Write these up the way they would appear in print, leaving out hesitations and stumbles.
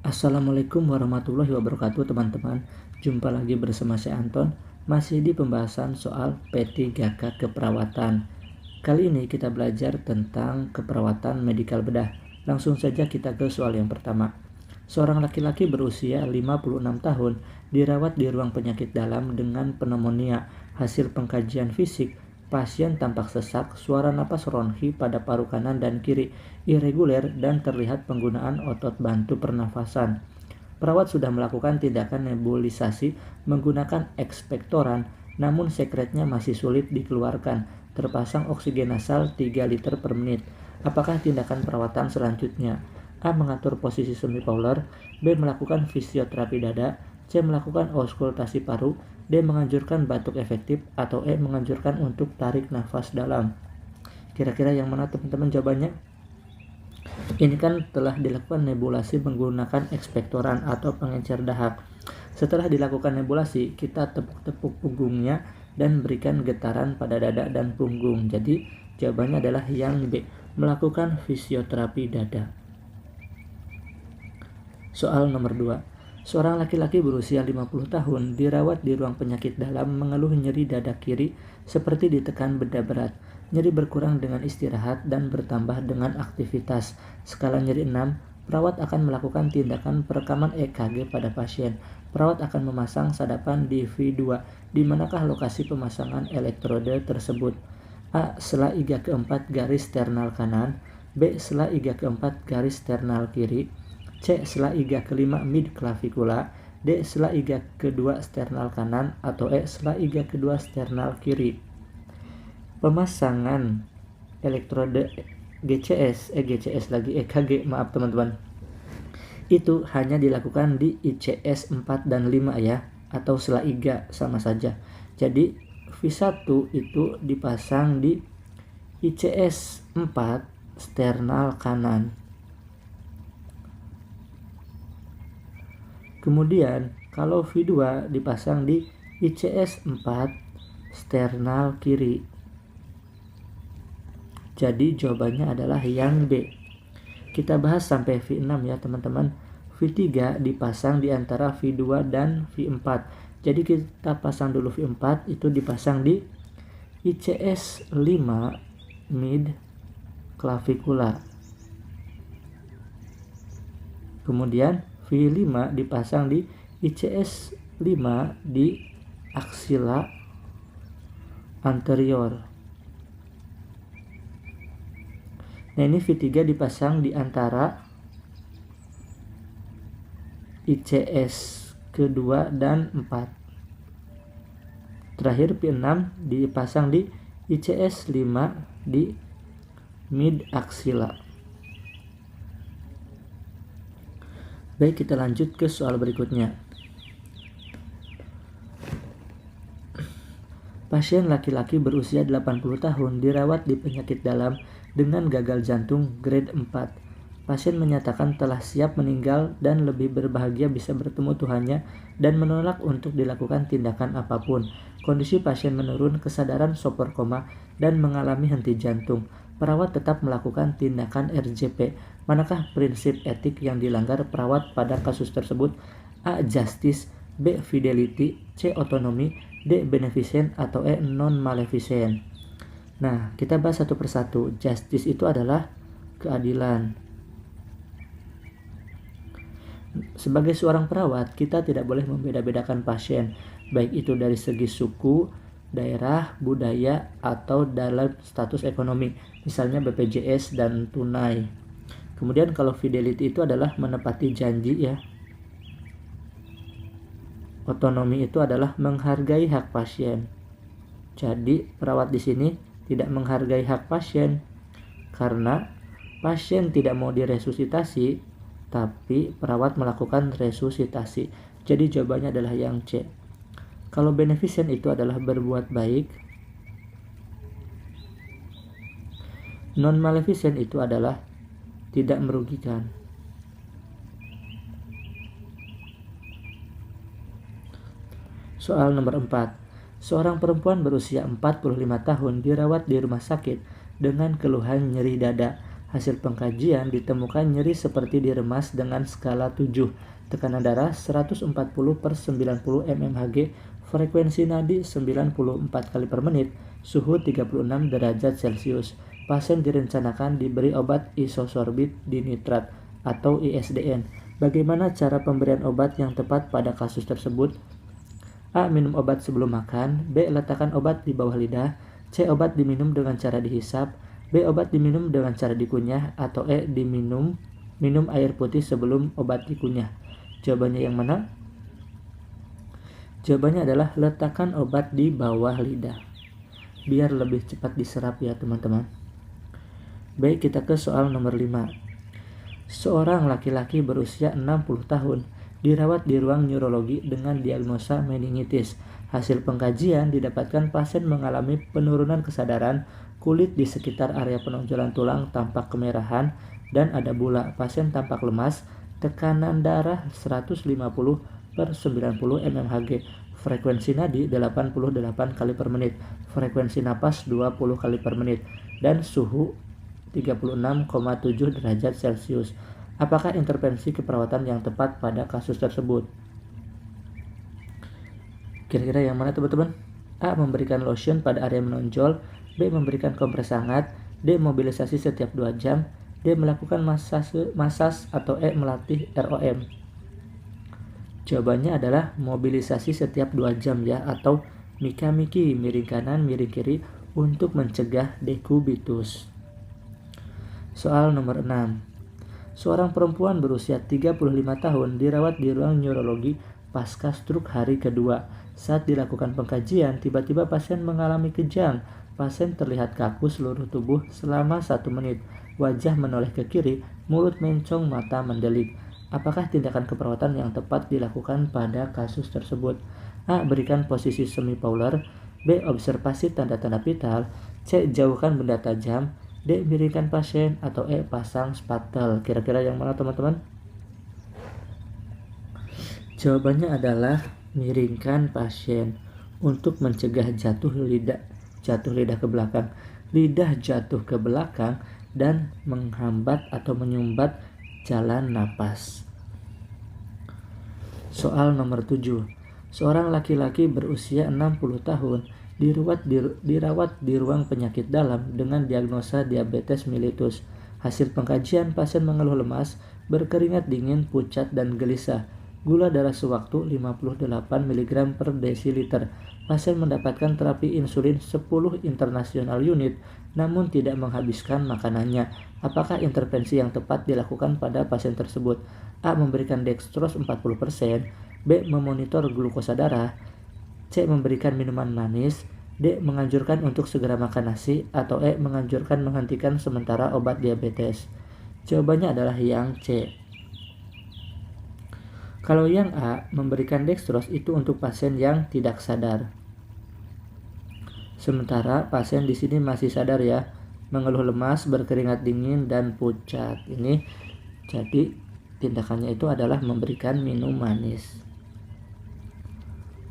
Assalamualaikum warahmatullahi wabarakatuh teman-teman. Jumpa lagi bersama saya Anton, masih di pembahasan soal P3K keperawatan. Kali ini kita belajar tentang keperawatan medikal bedah. Langsung saja kita ke soal yang pertama. Seorang laki-laki berusia 56 tahun dirawat di ruang penyakit dalam dengan pneumonia. Hasil pengkajian fisik, pasien tampak sesak, suara napas ronchi pada paru kanan dan kiri, irreguler, dan terlihat penggunaan otot bantu pernafasan. Perawat sudah melakukan tindakan nebulisasi menggunakan ekspektoran, namun sekretnya masih sulit dikeluarkan. Terpasang oksigen nasal 3 liter per menit. Apakah tindakan perawatan selanjutnya? A. Mengatur posisi semi-Fowler. B. Melakukan fisioterapi dada. C. Melakukan auskultasi paru. D. Menganjurkan batuk efektif. Atau E. Menganjurkan untuk tarik nafas dalam. Kira-kira yang mana teman-teman jawabannya? Ini kan telah dilakukan nebulasi menggunakan ekspektoran atau pengencer dahak. Setelah dilakukan nebulasi, kita tepuk-tepuk punggungnya dan berikan getaran pada dada dan punggung. Jadi jawabannya adalah yang B. Melakukan fisioterapi dada. Soal nomor 2. Seorang laki-laki berusia 50 tahun dirawat di ruang penyakit dalam mengeluh nyeri dada kiri seperti ditekan benda berat. Nyeri berkurang dengan istirahat dan bertambah dengan aktivitas. Skala nyeri 6, perawat akan melakukan tindakan perekaman EKG pada pasien. Perawat akan memasang sadapan di V2. Di manakah lokasi pemasangan elektrode tersebut? A. Sela iga keempat garis sternal kanan. B. Sela iga keempat garis sternal kiri. C. Sela iga kelima mid clavikula. D. Sela iga kedua sternal kanan. Atau E. Sela iga kedua sternal kiri. Pemasangan elektrode EKG, maaf teman-teman, itu hanya dilakukan di ICS 4 dan 5 ya, atau sela iga sama saja. Jadi V1 itu dipasang di ICS 4 sternal kanan. Kemudian kalau V2 dipasang di ICS 4 sternal kiri. Jadi jawabannya adalah yang B. Kita bahas sampai V6 ya teman-teman. V3 dipasang di antara V2 dan V4. Jadi kita pasang dulu V4, itu dipasang di ICS 5 mid clavikula. Kemudian V5 dipasang di ICS 5 di aksila anterior. Nah ini V3 dipasang di antara ICS kedua dan 4. Terakhir V6 dipasang di ICS 5 di mid aksila. Baik, kita lanjut ke soal berikutnya. Pasien laki-laki berusia 80 tahun dirawat di penyakit dalam dengan gagal jantung grade 4. Pasien menyatakan telah siap meninggal dan lebih berbahagia bisa bertemu Tuhannya dan menolak untuk dilakukan tindakan apapun. Kondisi pasien menurun, kesadaran sopor koma, dan mengalami henti jantung. Perawat tetap melakukan tindakan RJP. Manakah prinsip etik yang dilanggar perawat pada kasus tersebut? A. Justice. B. Fidelity. C. Otonomi. D. Beneficent. Atau E. Non-maleficent. Nah, kita bahas satu persatu. Justice itu adalah keadilan. Sebagai seorang perawat, kita tidak boleh membeda-bedakan pasien, baik itu dari segi suku, daerah, budaya, atau dalam status ekonomi, misalnya BPJS dan tunai. Kemudian kalau fidelity itu adalah menepati janji ya. Otonomi itu adalah menghargai hak pasien. Jadi perawat di sini tidak menghargai hak pasien karena pasien tidak mau diresusitasi, tapi perawat melakukan resusitasi. Jadi jawabannya adalah yang C. Kalau beneficent itu adalah berbuat baik. Non-maleficent itu adalah tidak merugikan. Soal nomor 4. Seorang perempuan berusia 45 tahun dirawat di rumah sakit dengan keluhan nyeri dada. Hasil pengkajian ditemukan nyeri seperti diremas dengan skala 7, tekanan darah 140/90 mmHg, frekuensi nadi 94 kali per menit, suhu 36 derajat Celcius. Pasien direncanakan diberi obat isosorbit dinitrat atau ISDN. Bagaimana cara pemberian obat yang tepat pada kasus tersebut? A. Minum obat sebelum makan. B. Letakkan obat di bawah lidah. C. Obat diminum dengan cara dihisap. B. Obat diminum dengan cara dikunyah. Atau E. Minum air putih sebelum obat dikunyah. Jawabannya yang mana? Jawabannya adalah letakkan obat di bawah lidah, biar lebih cepat diserap ya teman-teman. Baik, kita ke soal nomor 5. Seorang laki-laki berusia 60 tahun dirawat di ruang neurologi dengan diagnosa meningitis. Hasil pengkajian didapatkan pasien mengalami penurunan kesadaran, kulit di sekitar area penonjolan tulang tampak kemerahan dan ada bula. Pasien tampak lemas, tekanan darah 150/90 mmHg, frekuensi nadi 88 kali per menit, frekuensi napas 20 kali per menit, dan suhu 36,7 derajat Celcius. Apakah intervensi keperawatan yang tepat pada kasus tersebut? Kira-kira yang mana teman-teman? A. Memberikan lotion pada area menonjol. B. Memberikan kompres hangat. D. Mobilisasi setiap 2 jam. D. Melakukan masas atau E. Melatih ROM. Jawabannya adalah mobilisasi setiap 2 jam ya, atau mika-miki, miring kanan, miring kiri, untuk mencegah dekubitus. Soal nomor 6. Seorang perempuan berusia 35 tahun dirawat di ruang neurologi pasca stroke hari kedua. Saat dilakukan pengkajian, tiba-tiba pasien mengalami kejang. Pasien terlihat kaku seluruh tubuh selama 1 menit. Wajah menoleh ke kiri, mulut mencong, mata mendelik. Apakah tindakan keperawatan yang tepat dilakukan pada kasus tersebut? A. Berikan posisi semi-Fowler. B. Observasi tanda-tanda vital. C. Jauhkan benda tajam. D. Miringkan pasien. Atau E. Pasang spatel. Kira-kira yang mana teman-teman? Jawabannya adalah miringkan pasien untuk mencegah jatuh lidah ke belakang. Lidah jatuh ke belakang dan menghambat atau menyumbat jalan napas. Soal nomor 7. Seorang laki-laki berusia 60 tahun dirawat di ruang penyakit dalam dengan diagnosa diabetes mellitus. Hasil pengkajian, pasien mengeluh lemas, berkeringat dingin, pucat, dan gelisah. Gula darah sewaktu 58 mg per desiliter. Pasien mendapatkan terapi insulin 10 internasional unit, namun tidak menghabiskan makanannya. Apakah intervensi yang tepat dilakukan pada pasien tersebut? A. Memberikan dextrose 40%. B. Memonitor glukosa darah. C. Memberikan minuman manis. D. Menganjurkan untuk segera makan nasi. Atau E. Menganjurkan menghentikan sementara obat diabetes. Jawabannya adalah yang C. Kalau yang A, memberikan dextrose itu untuk pasien yang tidak sadar. Sementara pasien di sini masih sadar ya, mengeluh lemas, berkeringat dingin, dan pucat. Ini jadi tindakannya itu adalah memberikan minum manis.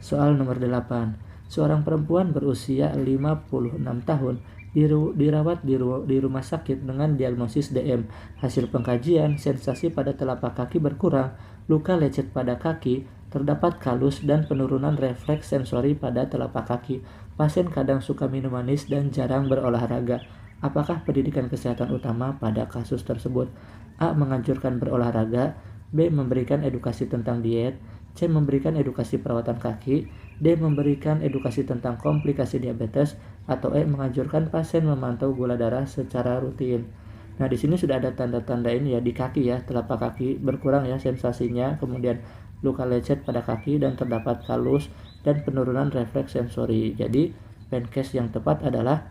Soal nomor 8. Seorang perempuan berusia 56 tahun dirawat di rumah sakit dengan diagnosis DM. Hasil pengkajian, sensasi pada telapak kaki berkurang, luka lecet pada kaki, terdapat kalus dan penurunan refleks sensori pada telapak kaki. Pasien kadang suka minum manis dan jarang berolahraga. Apakah pendidikan kesehatan utama pada kasus tersebut? A. Menganjurkan berolahraga. B. Memberikan edukasi tentang diet. C. Memberikan edukasi perawatan kaki. D. Memberikan edukasi tentang komplikasi diabetes. Atau E. Menganjurkan pasien memantau gula darah secara rutin. Nah, di sini sudah ada tanda-tanda ini ya di kaki ya, telapak kaki berkurang ya sensasinya, kemudian luka lecet pada kaki dan terdapat kalus dan penurunan refleks sensori. Jadi, penkes yang tepat adalah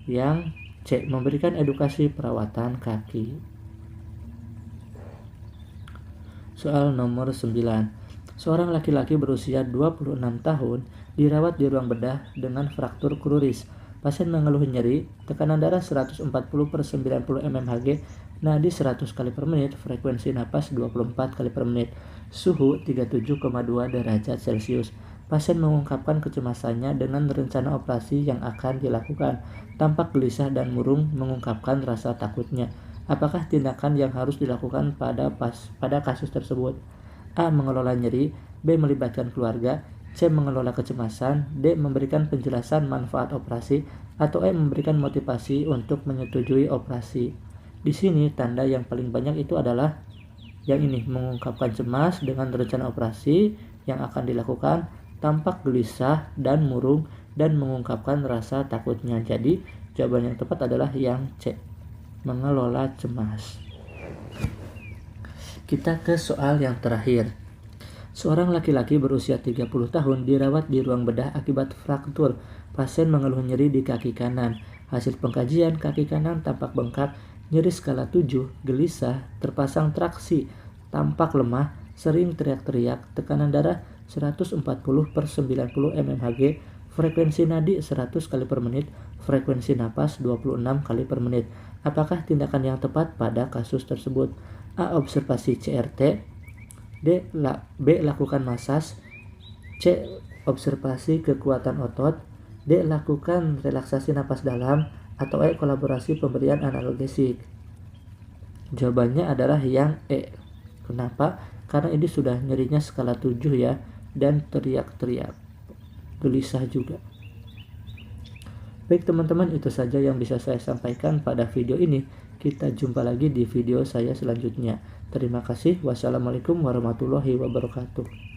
yang C. Memberikan edukasi perawatan kaki. Soal nomor 9. Seorang laki-laki berusia 26 tahun dirawat di ruang bedah dengan fraktur kruris. Pasien mengeluh nyeri, tekanan darah 140/90 mmHg, nadi 100 kali per menit, frekuensi napas 24 kali per menit, suhu 37,2 derajat Celcius. Pasien mengungkapkan kecemasannya dengan rencana operasi yang akan dilakukan. Tampak gelisah dan murung mengungkapkan rasa takutnya. Apakah tindakan yang harus dilakukan pada kasus tersebut? A. Mengelola nyeri. B. Melibatkan keluarga. C. Mengelola kecemasan. D. Memberikan penjelasan manfaat operasi. Atau E. Memberikan motivasi untuk menyetujui operasi. Di sini tanda yang paling banyak itu adalah yang ini, mengungkapkan cemas dengan rencana operasi yang akan dilakukan, tampak gelisah dan murung, dan mengungkapkan rasa takutnya. Jadi jawaban yang tepat adalah yang C, mengelola cemas. Kita ke soal yang terakhir. Seorang laki-laki berusia 30 tahun dirawat di ruang bedah akibat fraktur. Pasien mengeluh nyeri di kaki kanan. Hasil pengkajian, kaki kanan tampak bengkak, nyeri skala 7, gelisah, terpasang traksi, tampak lemah, sering teriak-teriak, tekanan darah 140/90 mmHg, frekuensi nadi 100 kali per menit, frekuensi napas 26 kali per menit. Apakah tindakan yang tepat pada kasus tersebut? A. Observasi CRT. B. Lakukan masas. C. Observasi kekuatan otot. D. Lakukan relaksasi napas dalam. Atau E. Kolaborasi pemberian analgesik. Jawabannya adalah yang E. Kenapa? Karena ini sudah nyerinya skala 7 ya, dan teriak-teriak, gelisah juga. Baik teman-teman, itu saja yang bisa saya sampaikan pada video ini. Kita jumpa lagi di video saya selanjutnya. Terima kasih. Wassalamualaikum warahmatullahi wabarakatuh.